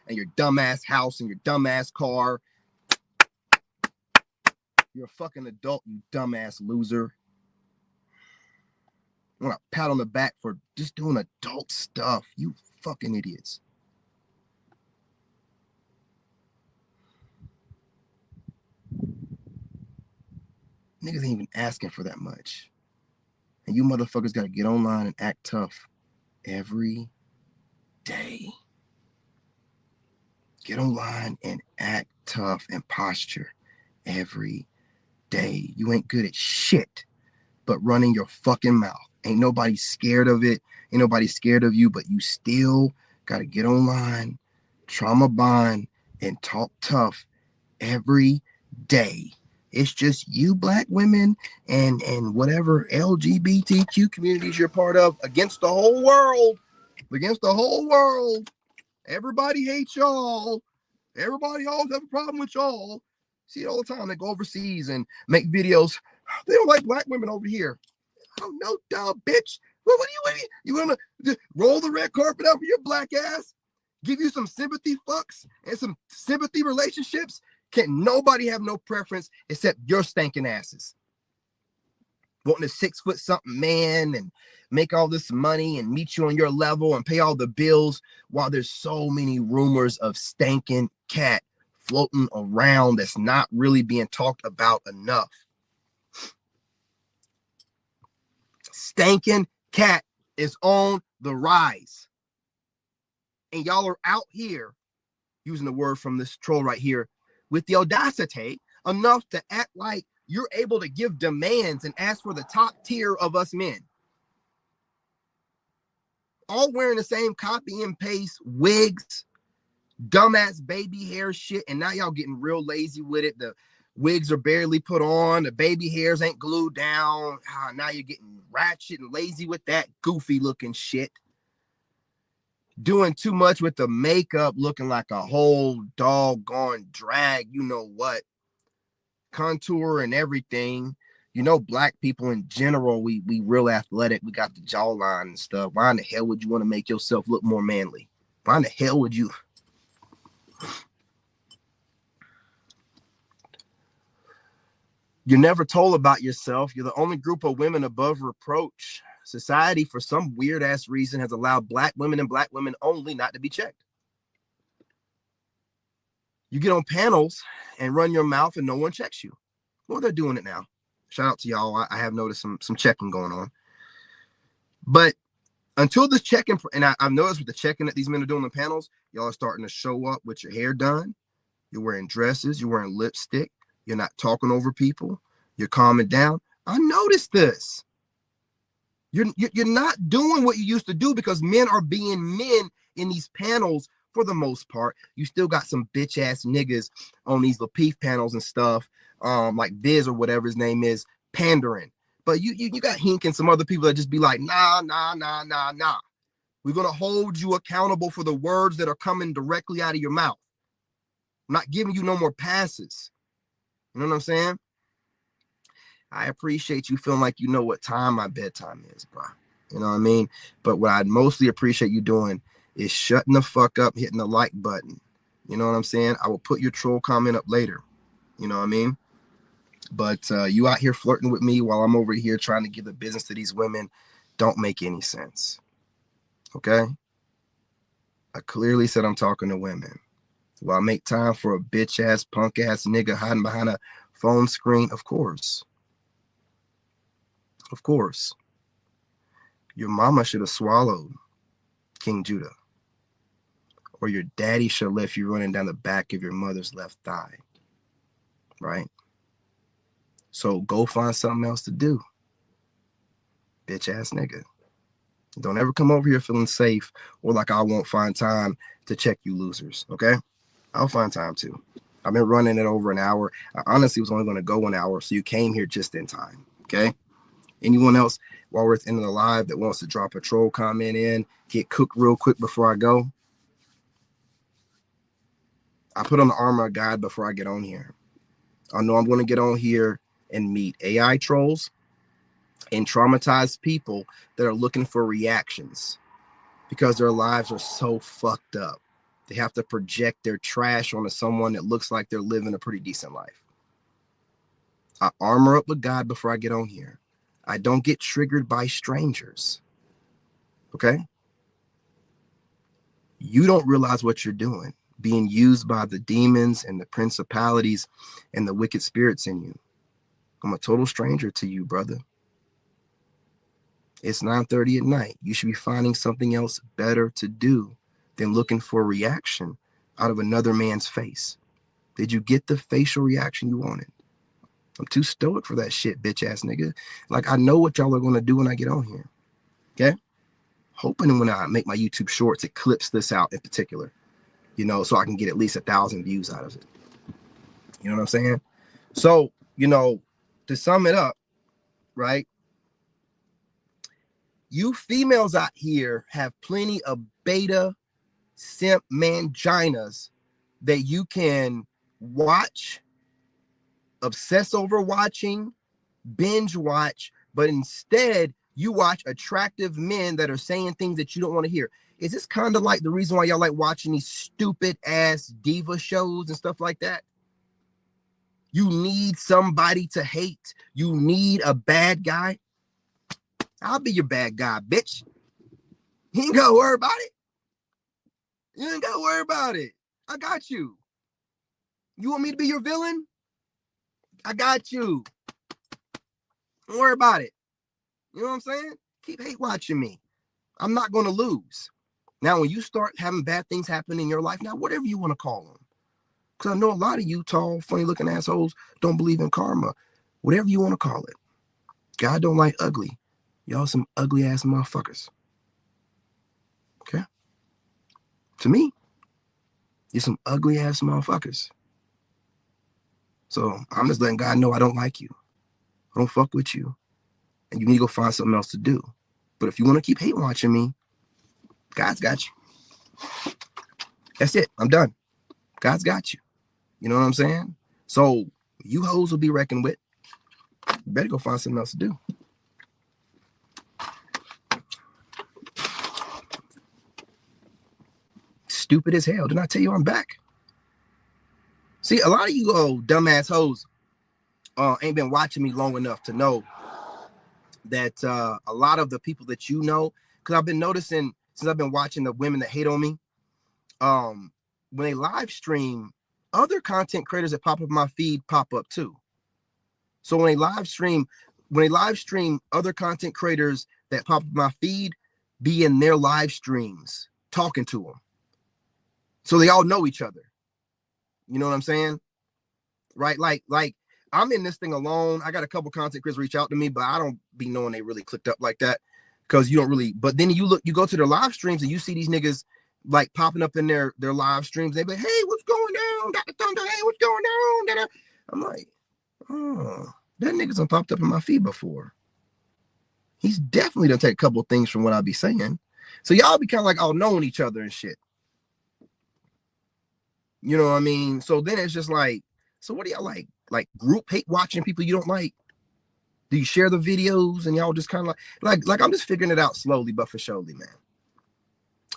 and your dumbass house and your dumbass car. You're a fucking adult, you dumbass loser. I want a pat on the back for just doing adult stuff. You fucking idiots. Niggas ain't even asking for that much. And you motherfuckers gotta get online and act tough every day. Get online and act tough and posture every day. You ain't good at shit but running your fucking mouth. Ain't nobody scared of it. Ain't nobody scared of you, but you still gotta get online, trauma bond, and talk tough every day. It's just you black women and whatever LGBTQ communities you're part of against the whole world. Against the whole world. Everybody hates y'all. Everybody always have a problem with y'all. See it all the time. They go overseas and make videos. They don't like black women over here. Oh, no, dumb bitch. What do you want to roll the red carpet out for your black ass? Give you some sympathy fucks and some sympathy relationships? Can't nobody have no preference except your stinking asses. Wanting a 6 foot something man and make all this money and meet you on your level and pay all the bills while there's so many rumors of stinking cat floating around that's not really being talked about enough. Stinking cat is on the rise. And y'all are out here, using the word from this troll right here, with the audacity enough to act like you're able to give demands and ask for the top tier of us men. All wearing the same copy and paste wigs, dumbass baby hair shit, and now y'all getting real lazy with it. The wigs are barely put on, the baby hairs ain't glued down. Now you're getting ratchet and lazy with that goofy looking shit. Doing too much with the makeup, looking like a whole doggone drag, you know what. Contour and everything. You know, black people in general, we real athletic. We got the jawline and stuff. Why in the hell would you want to make yourself look more manly? Why in the hell would you? You're never told about yourself. You're the only group of women above reproach. Society, for some weird ass reason, has allowed black women and black women only not to be checked. You get on panels and run your mouth and no one checks you. Well, they're doing it now. Shout out to y'all. I have noticed some checking going on. But until this checking, and I've noticed with the checking that these men are doing on panels, y'all are starting to show up with your hair done. You're wearing dresses. You're wearing lipstick. You're not talking over people. You're calming down. I noticed this. You're not doing what you used to do because men are being men in these panels for the most part. You still got some bitch ass niggas on these Lapeef panels and stuff, like Viz or whatever his name is, pandering. But you got Hink and some other people that just be like, nah. We're gonna hold you accountable for the words that are coming directly out of your mouth. I'm not giving you no more passes. You know what I'm saying? I appreciate you feeling like you know what time my bedtime is, bro. You know what I mean? But what I'd mostly appreciate you doing is shutting the fuck up, hitting the like button. You know what I'm saying? I will put your troll comment up later. You know what I mean? But you out here flirting with me while I'm over here trying to give the business to these women don't make any sense. Okay? I clearly said I'm talking to women. Will I make time for a bitch ass, punk ass nigga hiding behind a phone screen? Of course. Of course. Your mama should have swallowed King Judah. Or your daddy should have left you running down the back of your mother's left thigh. Right? So go find something else to do. Bitch ass nigga. Don't ever come over here feeling safe or like I won't find time to check you losers. Okay? I'll find time to. I've been running it over an hour. I honestly was only going to go 1 hour, so you came here just in time. Okay? Anyone else while we're at the end of the live that wants to drop a troll comment in, get cooked real quick before I go? I put on the armor of God before I get on here. I know I'm going to get on here and meet AI trolls and traumatized people that are looking for reactions because their lives are so fucked up. They have to project their trash onto someone that looks like they're living a pretty decent life. I armor up with God before I get on here. I don't get triggered by strangers. Okay? You don't realize what you're doing, being used by the demons and the principalities and the wicked spirits in you. I'm a total stranger to you, brother. It's 9:30 at night. You should be finding something else better to do than looking for a reaction out of another man's face. Did you get the facial reaction you wanted? I'm too stoic for that shit, bitch ass nigga. Like, I know what y'all are going to do when I get on here. Okay? Hoping when I make my YouTube shorts, it clips this out in particular, you know, so I can get at least 1,000 views out of it. You know what I'm saying? So, you know, to sum it up, right? You females out here have plenty of beta simp manginas that you can watch, obsess over watching, binge watch, but instead you watch attractive men that are saying things that you don't want to hear. Is this kind of like the reason why y'all like watching these stupid ass diva shows and stuff like that? You need somebody to hate. You need a bad guy. I'll be your bad guy, bitch. You ain't gotta worry about it. You ain't gotta worry about it. I got you. You want me to be your villain? I got you. Don't worry about it. You know what I'm saying? Keep hate watching me. I'm not going to lose. Now, when you start having bad things happen in your life, now, whatever you want to call them, because I know a lot of you tall, funny-looking assholes don't believe in karma. Whatever you want to call it. God don't like ugly. Y'all some ugly-ass motherfuckers. Okay? To me, you're some ugly-ass motherfuckers. So I'm just letting God know I don't like you. I don't fuck with you. And you need to go find something else to do. But if you want to keep hate watching me, God's got you. That's it. I'm done. God's got you. You know what I'm saying? So you hoes will be reckoned with. You better go find something else to do. Stupid as hell. Didn't I tell you I'm back? See, a lot of you dumbass hoes ain't been watching me long enough to know that a lot of the people that you know, because I've been noticing since I've been watching the women that hate on me, when they live stream, other content creators that pop up my feed pop up too. So when they live stream, other content creators that pop up my feed be in their live streams talking to them. So they all know each other. You know what I'm saying? Right? Like I'm in this thing alone. I got a couple content creators reach out to me, but I don't be knowing they really clicked up like that because you don't really. But then you go to their live streams and you see these niggas like popping up in their live streams. They be, hey, what's going down? Got the thunder. Hey, what's going down? I'm like, oh, that nigga's done popped up in my feed before. He's definitely done take a couple of things from what I be saying. So y'all be kind of like all knowing each other and shit. You know what I mean? So then it's just like, so what do y'all like? Like group hate watching people you don't like? Do you share the videos and y'all just kind of like I'm just figuring it out slowly but for surely, man.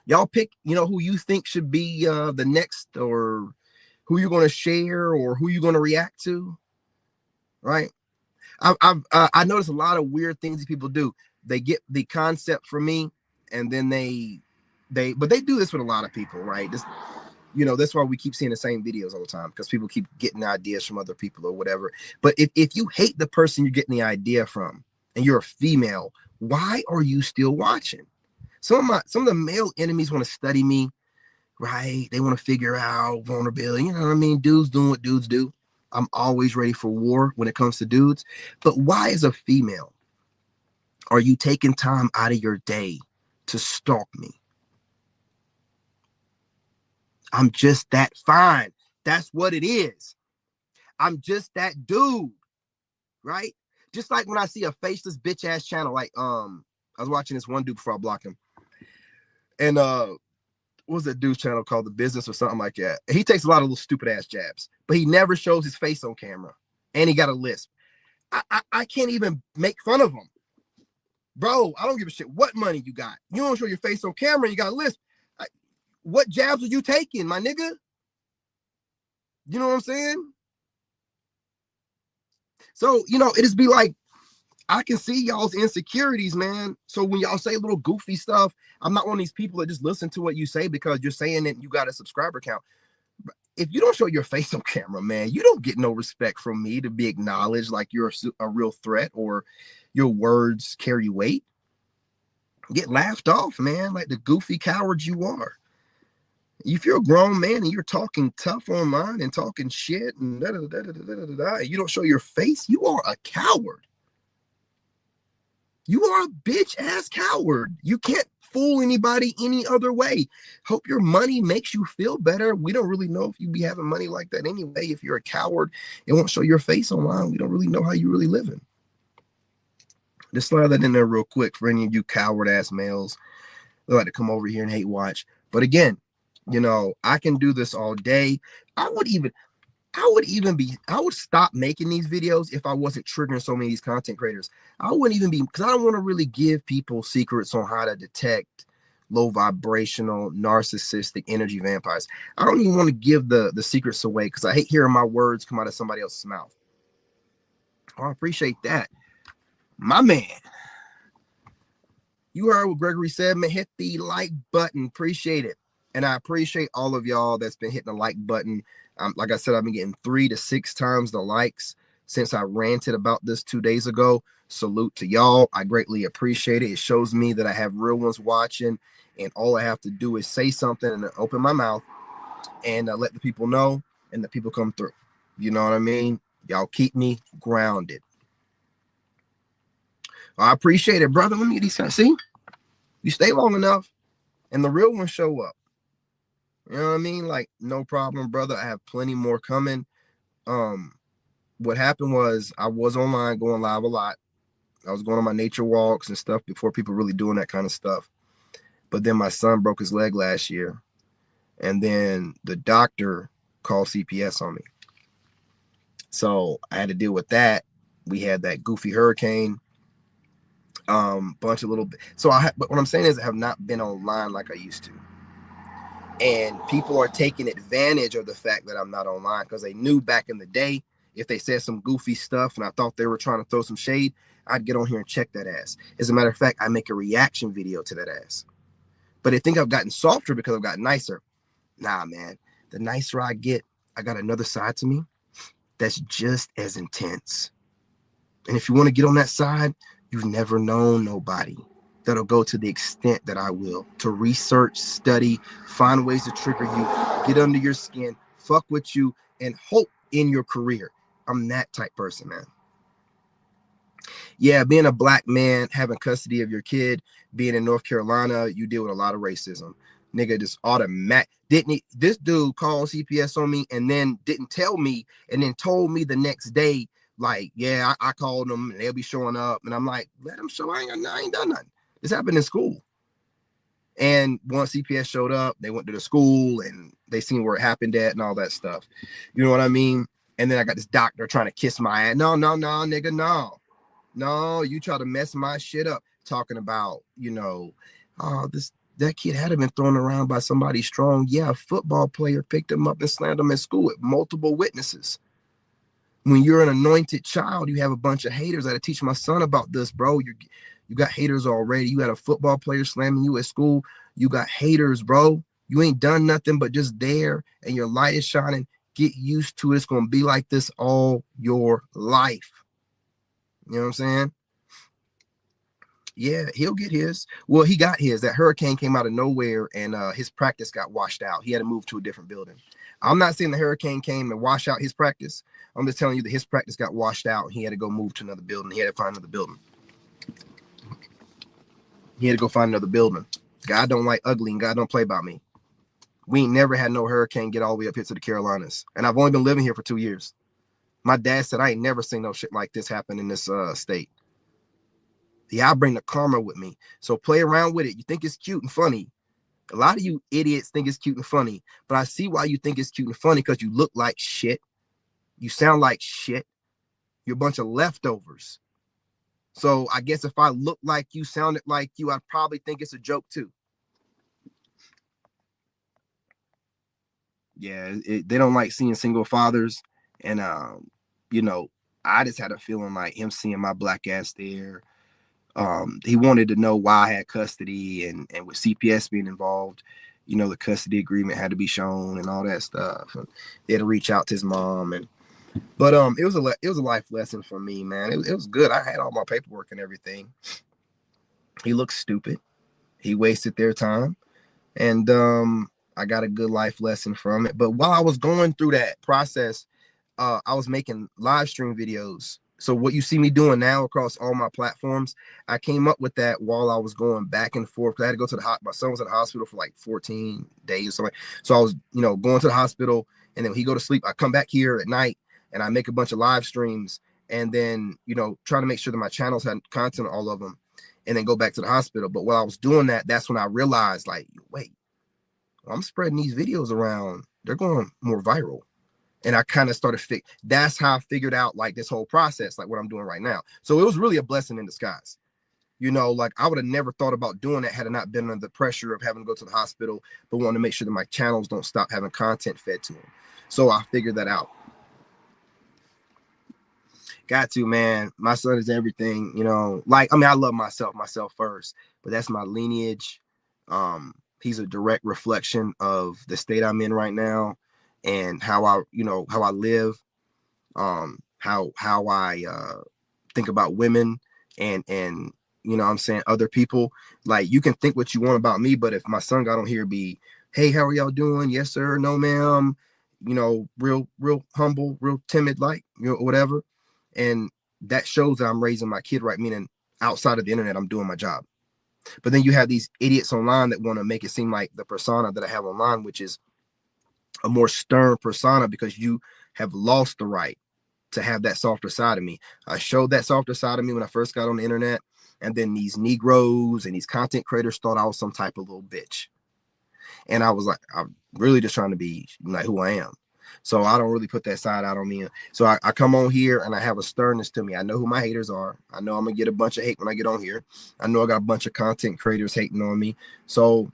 Y'all pick, you know, who you think should be the next, or who you're going to share, or who you're going to react to, right? I noticed a lot of weird things that people do. They get the concept from me, and then but they do this with a lot of people, right? This, you know, that's why we keep seeing the same videos all the time, because people keep getting ideas from other people or whatever. But if you hate the person you're getting the idea from, and you're a female, why are you still watching? Some of the male enemies want to study me, right? They want to figure out vulnerability. You know what I mean? Dudes doing what dudes do. I'm always ready for war when it comes to dudes. But why, as a female, are you taking time out of your day to stalk me? I'm just that fine. That's what it is. I'm just that dude, right? Just like when I see a faceless bitch ass channel, like I was watching this one dude before I blocked him, and what was that dude's channel called? The Business or something like that. He takes a lot of little stupid ass jabs, but he never shows his face on camera, and he got a lisp. I can't even make fun of him, bro. I don't give a shit what money you got. You don't show your face on camera. You got a lisp. what jabs are you taking, my nigga? You know what I'm saying? So, it just be like, I can see y'all's insecurities, man. So when y'all say little goofy stuff, I'm not one of these people that just listen to what you say because you're saying that you got a subscriber count. If you don't show your face on camera, man, you don't get no respect from me to be acknowledged like you're a real threat or your words carry weight. Get laughed off, man, like the goofy coward you are. If you're a grown man and you're talking tough online and talking shit and you don't show your face, you are a coward. You are a bitch ass coward. You can't fool anybody any other way. Hope your money makes you feel better. We don't really know if you be having money like that anyway. If you're a coward and won't show your face online, we don't really know how you really living. Just slide that in there real quick for any of you coward ass males that like to come over here and hate watch. But again, I can do this all day. I would stop making these videos if I wasn't triggering so many of these content creators. I wouldn't even be, because I don't want to really give people secrets on how to detect low vibrational, narcissistic energy vampires. I don't even want to give the secrets away because I hate hearing my words come out of somebody else's mouth. Oh, I appreciate that. My man. You heard what Gregory said, man. Hit the like button. Appreciate it. And I appreciate all of y'all that's been hitting the like button. Like I said, I've been getting 3 to 6 times the likes since I ranted about this 2 days ago. Salute to y'all. I greatly appreciate it. It shows me that I have real ones watching, and all I have to do is say something and open my mouth and let the people know, and the people come through. You know what I mean? Y'all keep me grounded. I appreciate it, brother. Let me get these guys. See, you stay long enough, and the real ones show up. You know what I mean? Like, no problem, brother. I have plenty more coming. What happened was I was online going live a lot. I was going on my nature walks and stuff before people really doing that kind of stuff. But then my son broke his leg last year. And then the doctor called CPS on me. So I had to deal with that. We had that goofy hurricane. Bunch of little bit. But what I'm saying is I have not been online like I used to. And people are taking advantage of the fact that I'm not online because they knew back in the day, if they said some goofy stuff and I thought they were trying to throw some shade, I'd get on here and check that ass. As a matter of fact, I make a reaction video to that ass. But they think I've gotten softer because I've gotten nicer. Nah, man. The nicer I get, I got another side to me that's just as intense. And if you want to get on that side, you've never known nobody that'll go to the extent that I will to research, study, find ways to trigger you, get under your skin, fuck with you, and hope in your career. I'm that type person, man. Yeah, being a black man, having custody of your kid, being in North Carolina, you deal with a lot of racism. Nigga, just automatic. This dude called CPS on me and then didn't tell me and then told me the next day, like, yeah, I called them and they'll be showing up. And I'm like, let them show. I ain't done nothing. This happened in school. And once CPS showed up, they went to the school and they seen where it happened at and all that stuff. You know what I mean? And then I got this doctor trying to kiss my ass. No, nigga, no. No, you try to mess my shit up talking about, that kid had been thrown around by somebody strong. Yeah, a football player picked him up and slammed him at school with multiple witnesses. When you're an anointed child, you have a bunch of haters. I had to teach my son about this, bro. You got haters already. You had a football player slamming you at school. You got haters, bro. You ain't done nothing but just there, and your light is shining. Get used to it. It's going to be like this all your life. You know what I'm saying? Yeah, he'll get his. Well, he got his. That hurricane came out of nowhere, and his practice got washed out. He had to move to a different building. I'm not saying the hurricane came and wash out his practice. I'm just telling you that his practice got washed out, and he had to go move to another building. He had to find another building. He had to go find another building. God don't like ugly, and God don't play about me. We ain't never had no hurricane get all the way up here to the Carolinas, and I've only been living here for 2 years. My dad said I ain't never seen no shit like this happen in this state. Yeah, I bring the karma with me. So play around with it. You think it's cute and funny. A lot of you idiots think it's cute and funny, but I see why you think it's cute and funny because you look like shit. You sound like shit. You're a bunch of leftovers. So I guess if I looked like you, sounded like you, I'd probably think it's a joke too. Yeah, they don't like seeing single fathers, and you know, I just had a feeling like him seeing my black ass there. He wanted to know why I had custody, and with CPS being involved, you know, the custody agreement had to be shown and all that stuff. And they had to reach out to his mom, and but it was a life lesson for me, man. It was good. I had all my paperwork and everything. He looked stupid. He wasted their time, and I got a good life lesson from it. But while I was going through that process, I was making live stream videos. So what you see me doing now across all my platforms, I came up with that while I was going back and forth. I had to go to my son was at the hospital for like 14 days or something. So I was, you know, going to the hospital, and then when he go to sleep, I come back here at night and I make a bunch of live streams, and then, you know, trying to make sure that my channels had content on all of them, and then go back to the hospital. But while I was doing that, that's when I realized, like, wait, I'm spreading these videos around. They're going more viral. And I kind of started that's how I figured out like this whole process, like what I'm doing right now. So it was really a blessing in disguise. You know, like I would have never thought about doing that had I not been under the pressure of having to go to the hospital, but wanting to make sure that my channels don't stop having content fed to them. So I figured that out. Got to, man. My son is everything, you know. Like, I mean, I love myself first, but that's my lineage. He's a direct reflection of the state I'm in right now, and how I, you know, how I live, how I think about women, and you know what I'm saying, other people. Like, you can think what you want about me, but if my son got on here, be, hey, how are y'all doing? Yes, sir. No, ma'am. You know, real humble, real timid, like, you know, whatever. And that shows that I'm raising my kid right, meaning outside of the internet, I'm doing my job. But then you have these idiots online that want to make it seem like the persona that I have online, which is a more stern persona, because you have lost the right to have that softer side of me. I showed that softer side of me when I first got on the internet, and then these Negroes and these content creators thought I was some type of little bitch. And I was like, I'm really just trying to be like who I am. So I don't really put that side out on me. So I come on here and I have a sternness to me. I know who my haters are. I know I'm gonna get a bunch of hate when I get on here. I know I got a bunch of content creators hating on me. So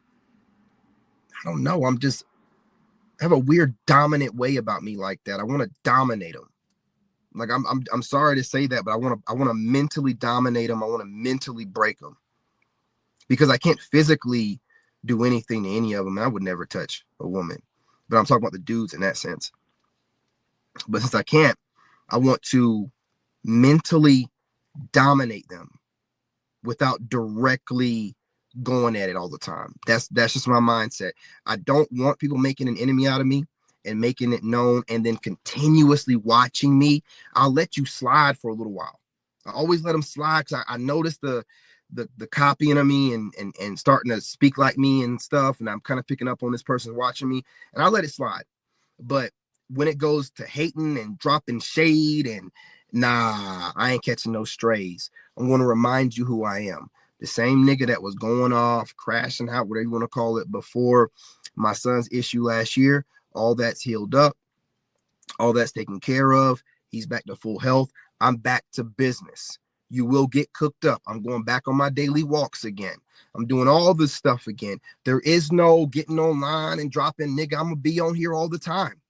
I don't know. I have a weird dominant way about me like that. I want to dominate them. Like, I'm sorry to say that, but I want to mentally dominate them. I want to mentally break them, because I can't physically do anything to any of them. And I would never touch a woman, but I'm talking about the dudes in that sense. But since I can't, I want to mentally dominate them without directly going at it all the time. That's just my mindset. I don't want people making an enemy out of me and making it known and then continuously watching me. I'll let you slide for a little while. I always let them slide, because I notice the copying of me, and starting to speak like me and stuff, and I'm kind of picking up on this person watching me, and I let it slide. But when it goes to hating and dropping shade, and nah, I ain't catching no strays. I'm going to remind you who I am. The same nigga that was going off, crashing out, whatever you want to call it, before my son's issue last year. All that's healed up. All that's taken care of. He's back to full health. I'm back to business. You will get cooked up. I'm going back on my daily walks again. I'm doing all this stuff again. There is no getting online and dropping, nigga. I'm going to be on here all the time.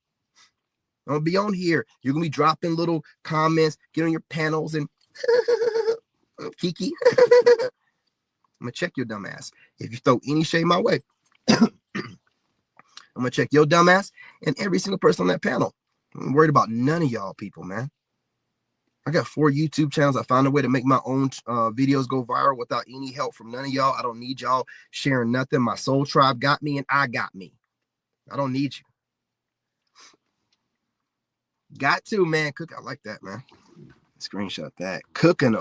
I'm going to be on here. You're going to be dropping little comments, get on your panels and Kiki. I'm going to check your dumb ass. If you throw any shade my way, I'm going to check your dumb ass and every single person on that panel. I'm worried about none of y'all people, man. I got 4 YouTube channels. I found a way to make my own videos go viral without any help from none of y'all. I don't need y'all sharing nothing. My soul tribe got me, and I got me. I don't need you. Got to, man. Cook. I like that, man. Screenshot that. Cooking